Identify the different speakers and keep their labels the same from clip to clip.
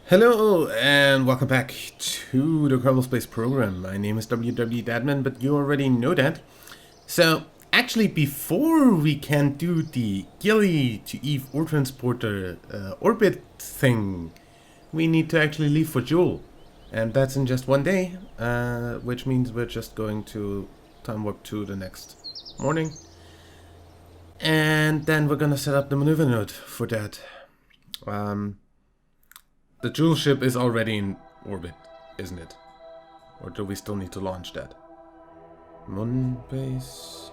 Speaker 1: Hello and welcome back to the Kerbal Space program. My name is WW but you already know that. So actually, before we can do the Gilly to Eve ore transporter orbit thing, we need to actually leave for Jool, and that's in just one day, which means we're just going to time warp to the next morning, and then we're gonna set up the maneuver node for that. The Jool ship is already in orbit, isn't it? Or do we still need to launch that? Moon base.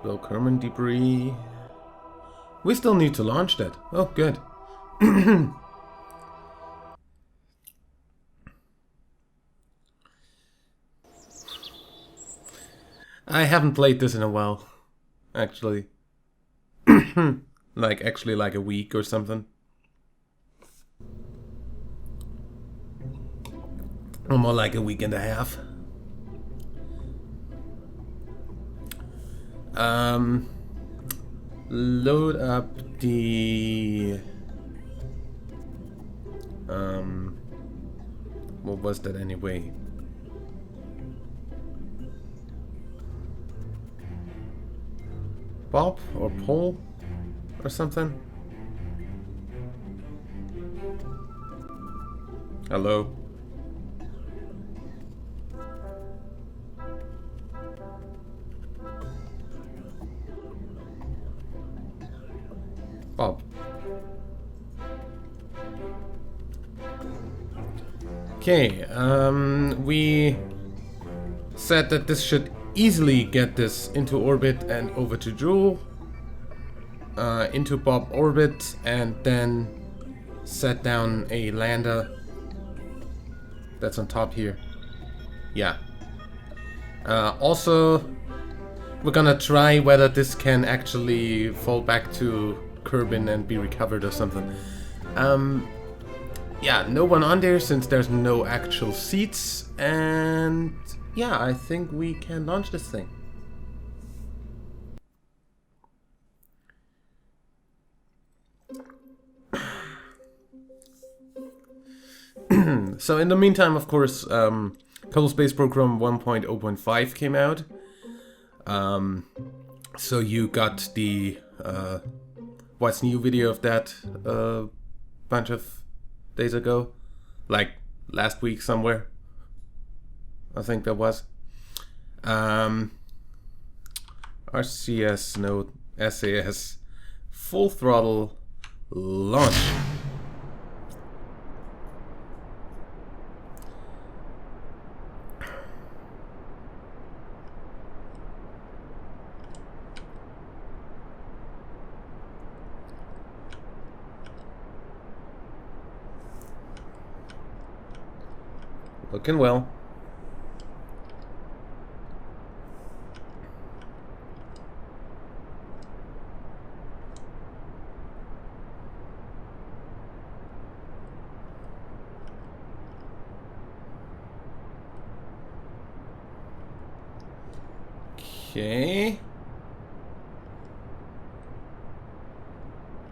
Speaker 1: Low Kerman debris. We still need to launch that. Oh, good. I haven't played this in a while, actually. like a week or something. Or more like a week and a half. Load up the... what was that anyway? Bob or Pole or something? Hello? Bob. Okay, we said that this should easily get this into orbit and over to Jool, into Bob orbit, and then set down a lander that's on top here. Yeah. Also, we're gonna try whether this can actually fall back to Kerbin and be recovered or something. Yeah, no one on there since there's no actual seats, and yeah, I think we can launch this thing. So in the meantime, of course, Kerbal Space Program 1.0.5 came out. So you got the what's new video of that a bunch of days ago, like last week somewhere. I think that was. RCS node SAS full throttle launch. Looking well. Okay.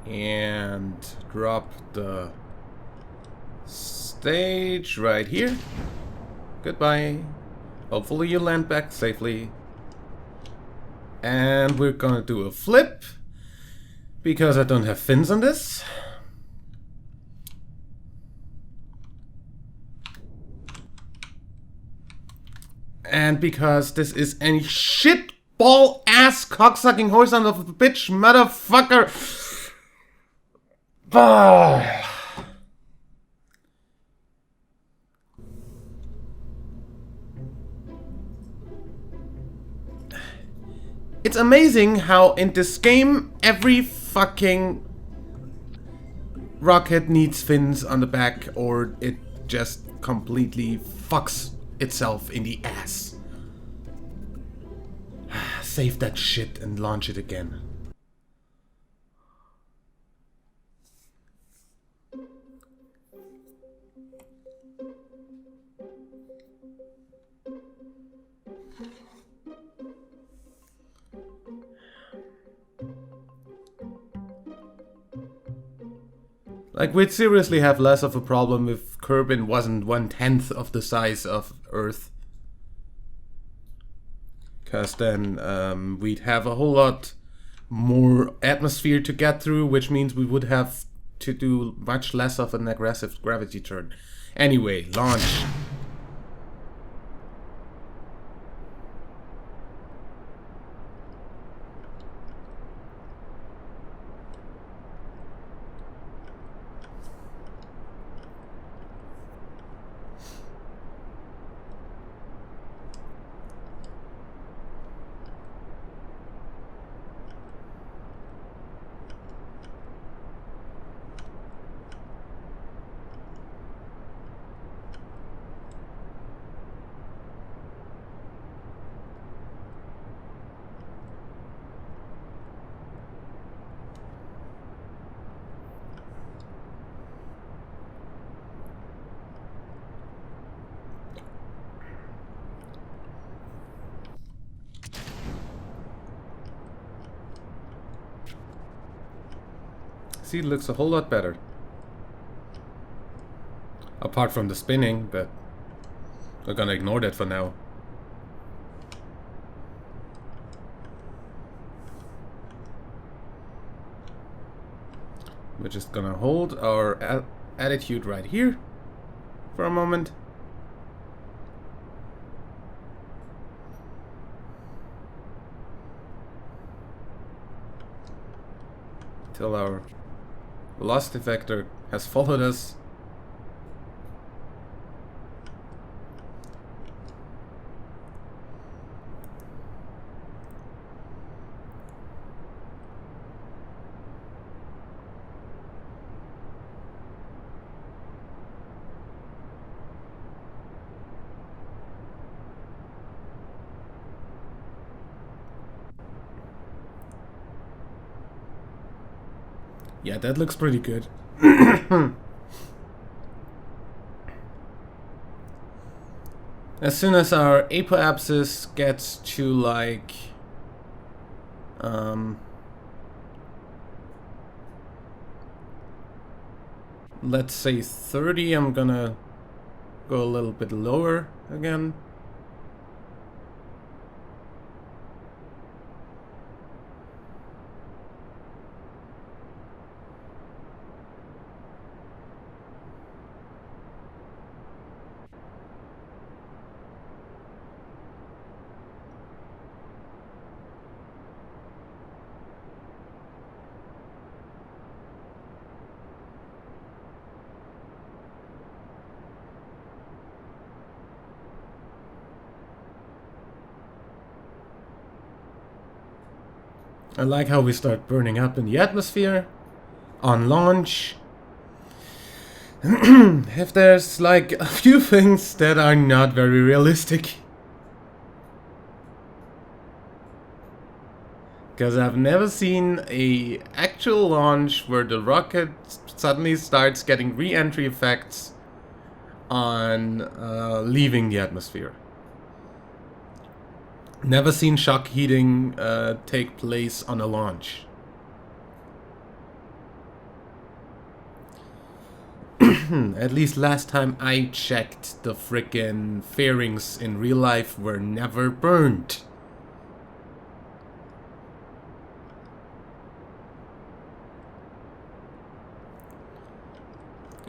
Speaker 1: And drop the stage right here. Goodbye. Hopefully you land back safely. And we're gonna do a flip, because I don't have fins on this. And because this is any shit ball ass cocksucking horse son of a bitch motherfucker. It's amazing how in this game every fucking rocket needs fins on the back or it just completely fucks itself in the ass. Save that shit and launch it again. Like, we'd seriously have less of a problem if Kerbal wasn't 1/10 of the size of Earth. Because then we'd have a whole lot more atmosphere to get through, which means we would have to do much less of an aggressive gravity turn. Anyway, launch. See, it looks a whole lot better. Apart from the spinning, but we're gonna ignore that for now. We're just gonna hold our attitude right here for a moment. Till our velocity vector has followed us. Yeah, that looks pretty good. As soon as our apoapsis gets to like let's say 30, I'm gonna go a little bit lower again. I like how we start burning up in the atmosphere on launch. If there's like a few things that are not very realistic. Because I've never seen a actual launch where the rocket suddenly starts getting re-entry effects on leaving the atmosphere. Never seen shock heating take place on a launch. At least last time I checked, the frickin' fairings in real life were never burned.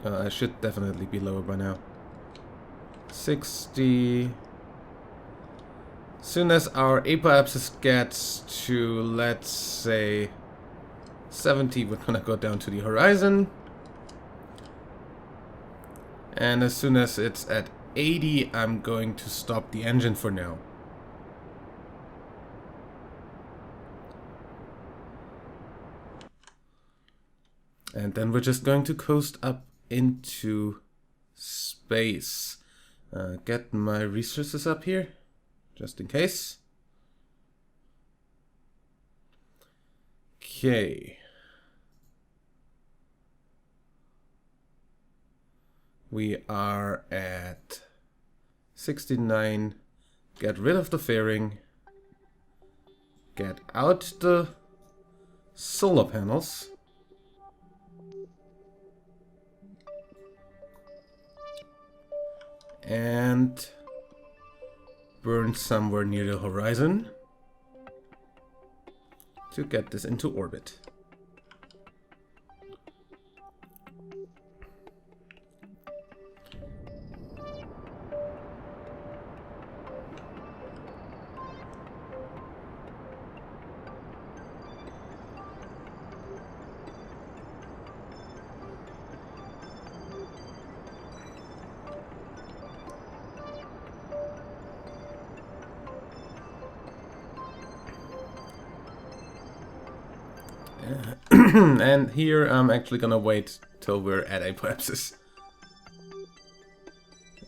Speaker 1: I should definitely be lower by now. 60. Soon as our apoapsis gets to, let's say, 70, we're gonna go down to the horizon. And as soon as it's at 80, I'm going to stop the engine for now. And then we're just going to coast up into space. Get my resources up here, just in case. Okay. We are at 69. Get rid of the fairing. Get out the solar panels. And burn somewhere near the horizon to get this into orbit. And here I'm actually gonna wait till we're at apoapsis.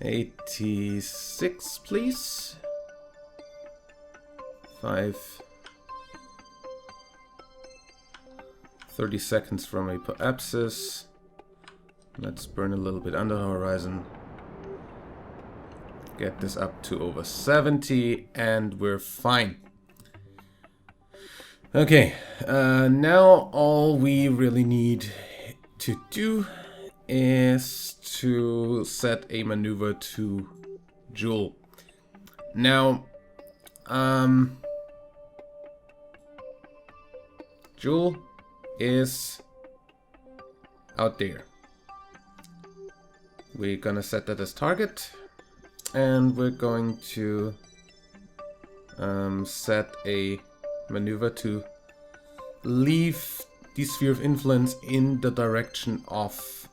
Speaker 1: 86, please. 30 seconds from apoapsis. Let's burn a little bit under the horizon. Get this up to over 70 and we're fine. Okay, now all we really need to do is to set a maneuver to Jool. Now, Jool is out there. We're gonna set that as target, and we're going to set a maneuver to leave the sphere of influence in the direction of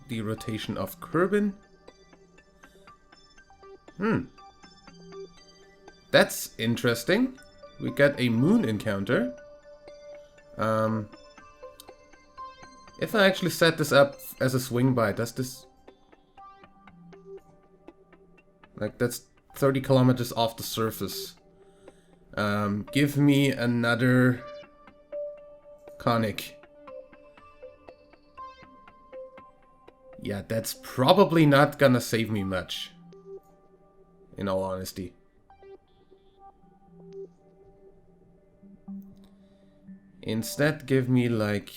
Speaker 1: the rotation of Kerbal. That's interesting. We get a moon encounter. If I actually set this up as a swing by, does this... Like, that's 30 kilometers off the surface. Give me another conic. Yeah, that's probably not gonna save me much, in all honesty. Instead, give me like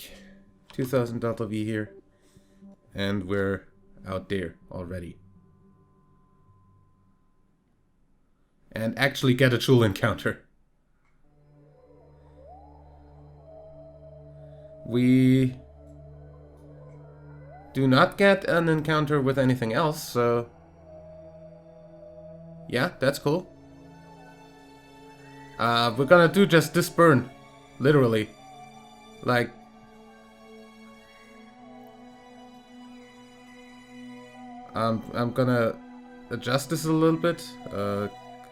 Speaker 1: 2000 delta V here, and we're out there already. And actually get a Jool encounter. We do not get an encounter with anything else, so... Yeah, that's cool. We're gonna do just this burn. Literally. Like... I'm gonna adjust this a little bit.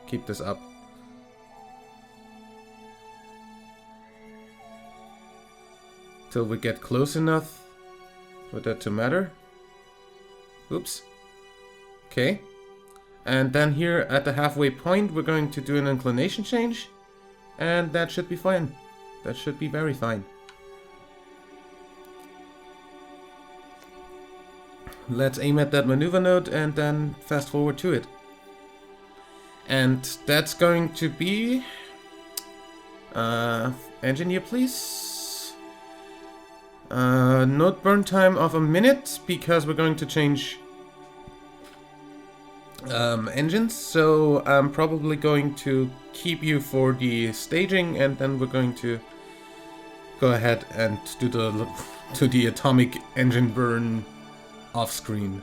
Speaker 1: Keep this up. Till we get close enough for that to matter. Oops. Okay. And then here at the halfway point we're going to do an inclination change. And that should be fine. That should be very fine. Let's aim at that maneuver node and then fast forward to it. And that's going to be... engineer, please. Node burn time of a minute, because we're going to change engines. So I'm probably going to keep you for the staging, and then we're going to go ahead and do the atomic engine burn off screen.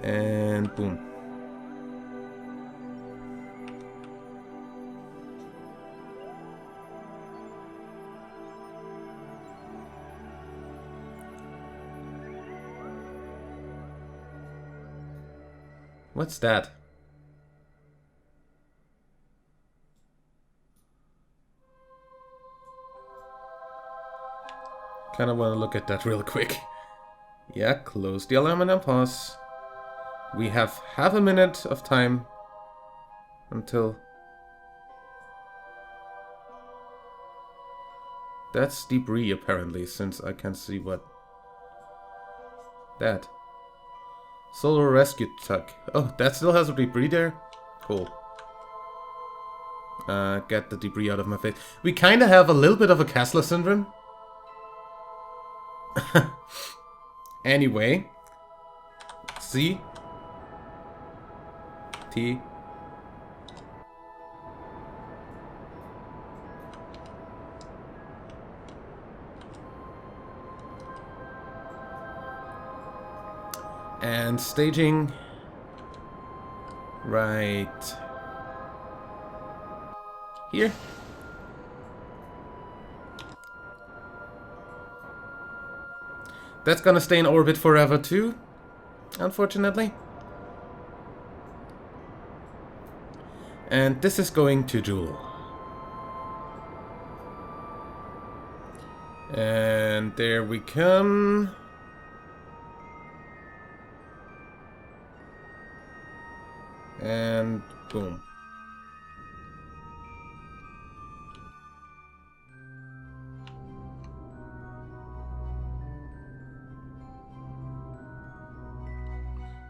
Speaker 1: And boom. What's that? Kinda wanna look at that real quick. Yeah, close the alarm and pause. We have half a minute of time until... That's debris apparently, since I can't see what... That. Solar rescue tug. Oh, that still has a debris there? Cool. Get the debris out of my face. We kinda have a little bit of a Kessler syndrome. Anyway, C, T, and staging right here. That's gonna stay in orbit forever too, unfortunately. And this is going to Jool. And there we come. And boom.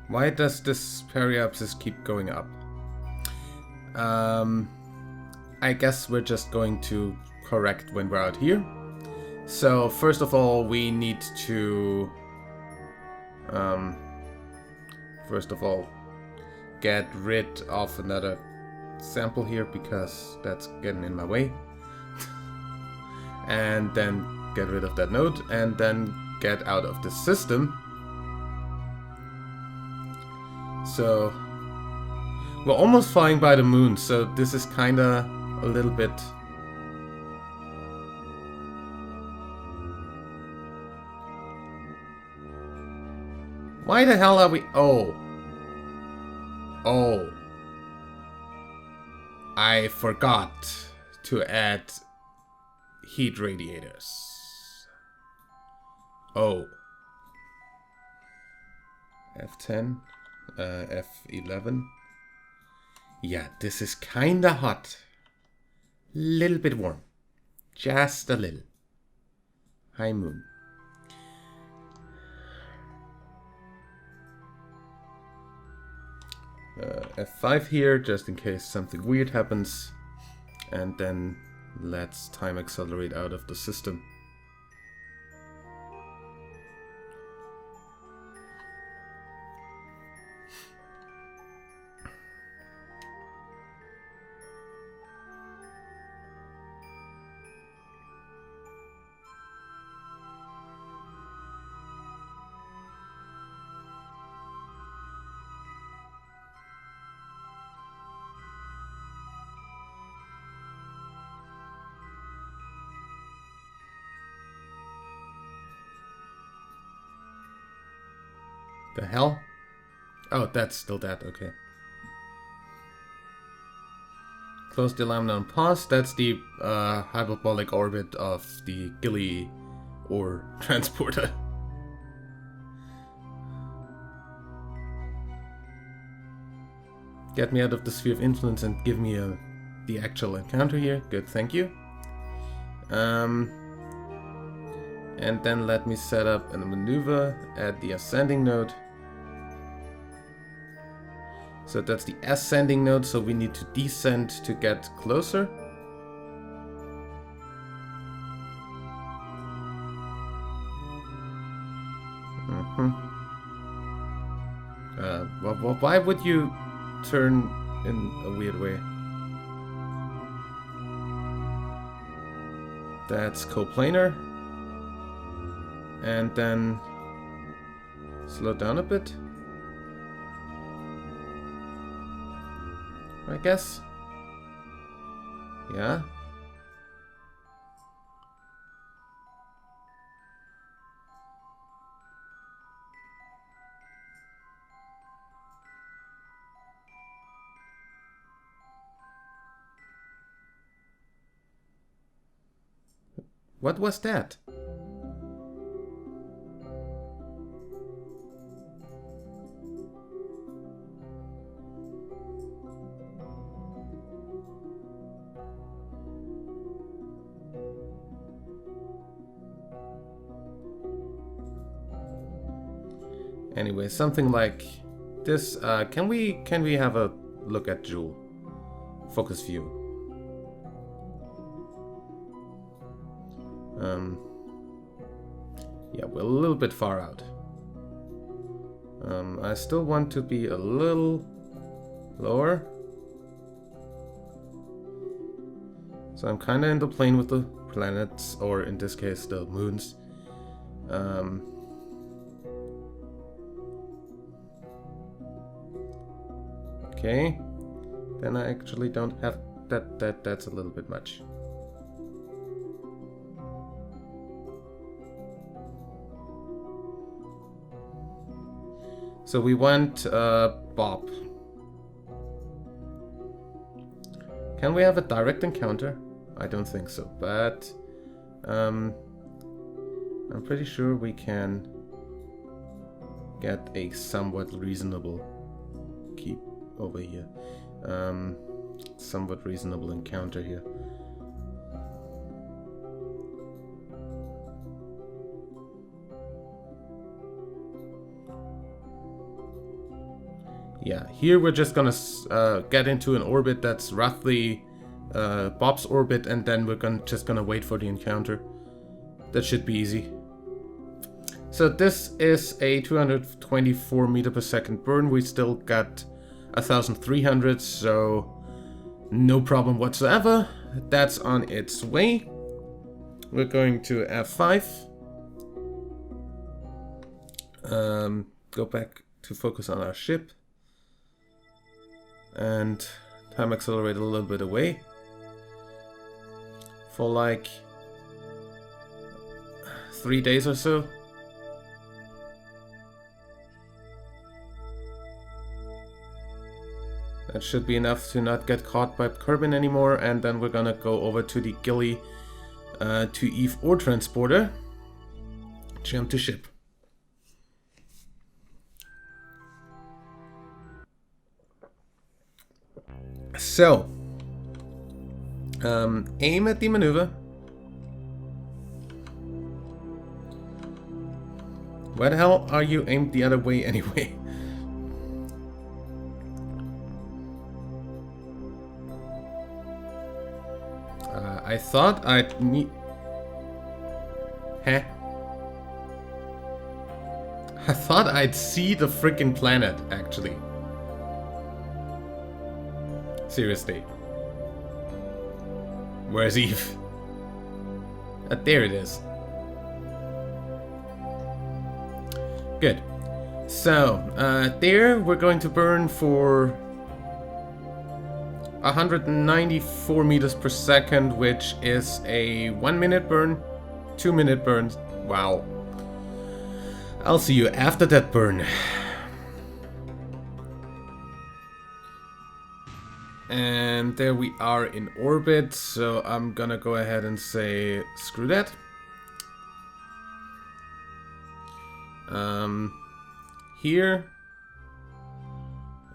Speaker 1: Why does this periapsis keep going up? I guess we're just going to correct when we're out here. So first of all, we need to first of all get rid of another sample here because that's getting in my way. And then get rid of that node and then get out of the system. So we're almost flying by the moon, so this is kinda a little bit why the hell are we oh I forgot to add heat radiators. F10 F11. Yeah, this is kinda hot. Little bit warm. Just a little. High moon. F5 here, just in case something weird happens. And then let's time accelerate out of the system. The hell? Oh, that's still that, okay. Close the lambda and pause. That's the hyperbolic orbit of the Gilly ore transporter. Get me out of the sphere of influence and give me the actual encounter here. Good, thank you. And then let me set up a maneuver at the ascending node. So that's the ascending node, so we need to descend to get closer. Why would you turn in a weird way? That's coplanar. And then slow down a bit, I guess. Yeah. What was that? Anyway, something like this. Can we have a look at Jool? Focus view. Yeah, we're a little bit far out. I still want to be a little lower. So I'm kind of in the plane with the planets, or in this case the moons. Okay, then I actually don't have that. That's a little bit much. So we want Bob. Can we have a direct encounter? I don't think so, but I'm pretty sure we can get a somewhat reasonable keep over here. Somewhat reasonable encounter here. Yeah, here we're just gonna get into an orbit that's roughly Bob's orbit, and then we're just gonna wait for the encounter. That should be easy. So this is a 224 meter per second burn. We still got 1,300, so no problem whatsoever. That's on its way. We're going to F5. Go back to focus on our ship. And time accelerate a little bit away. For like 3 days or so. That should be enough to not get caught by Kerbal anymore, and then we're gonna go over to the Gilly to Eve ore transporter. Jump to ship. So, aim at the maneuver. Where the hell are you aimed the other way anyway? I thought I'd need... Huh? I thought I'd see the freaking planet, actually. Seriously. Where's Eve? There it is. Good. So, there we're going to burn for 194 meters per second, which is a 1 minute burn, 2 minute burn. Wow. I'll see you after that burn. And there we are in orbit, so I'm gonna go ahead and say screw that. Here,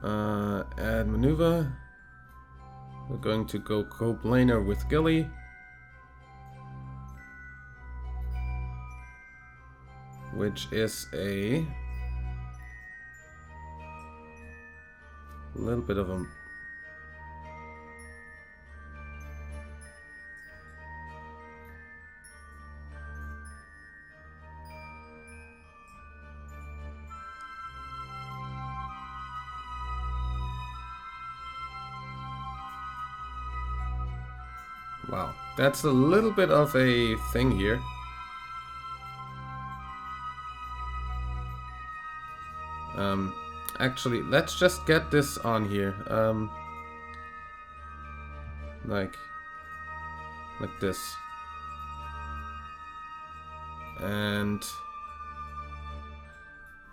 Speaker 1: add maneuver. We're going to go co-planar with Gilly. Which is a little bit of a... Wow, that's a little bit of a thing here. Actually, let's just get this on here. Like this. And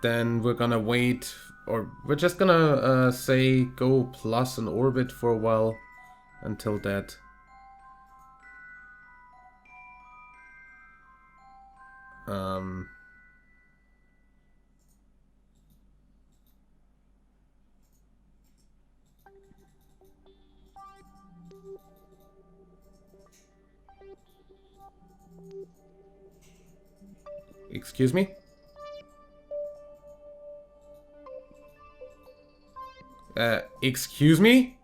Speaker 1: then we're gonna wait, or we're just gonna say go plus an orbit for a while until that. Excuse me? Excuse me?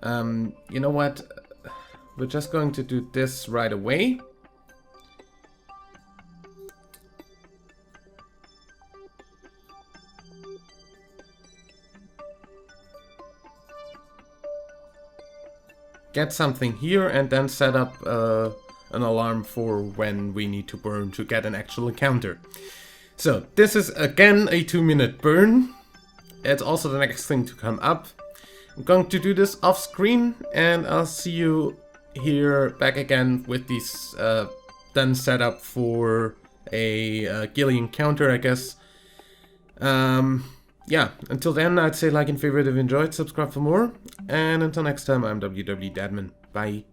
Speaker 1: You know what? We're just going to do this right away. Get something here and then set up an alarm for when we need to burn to get an actual encounter. So this is again a 2-minute burn. It's also the next thing to come up. I'm going to do this off screen and I'll see you here back again with these then set up for a ghillie encounter, I guess. Yeah, until then, I'd say like and favorite if you enjoyed, subscribe for more, and until next time, I'm WW Dadman. Bye.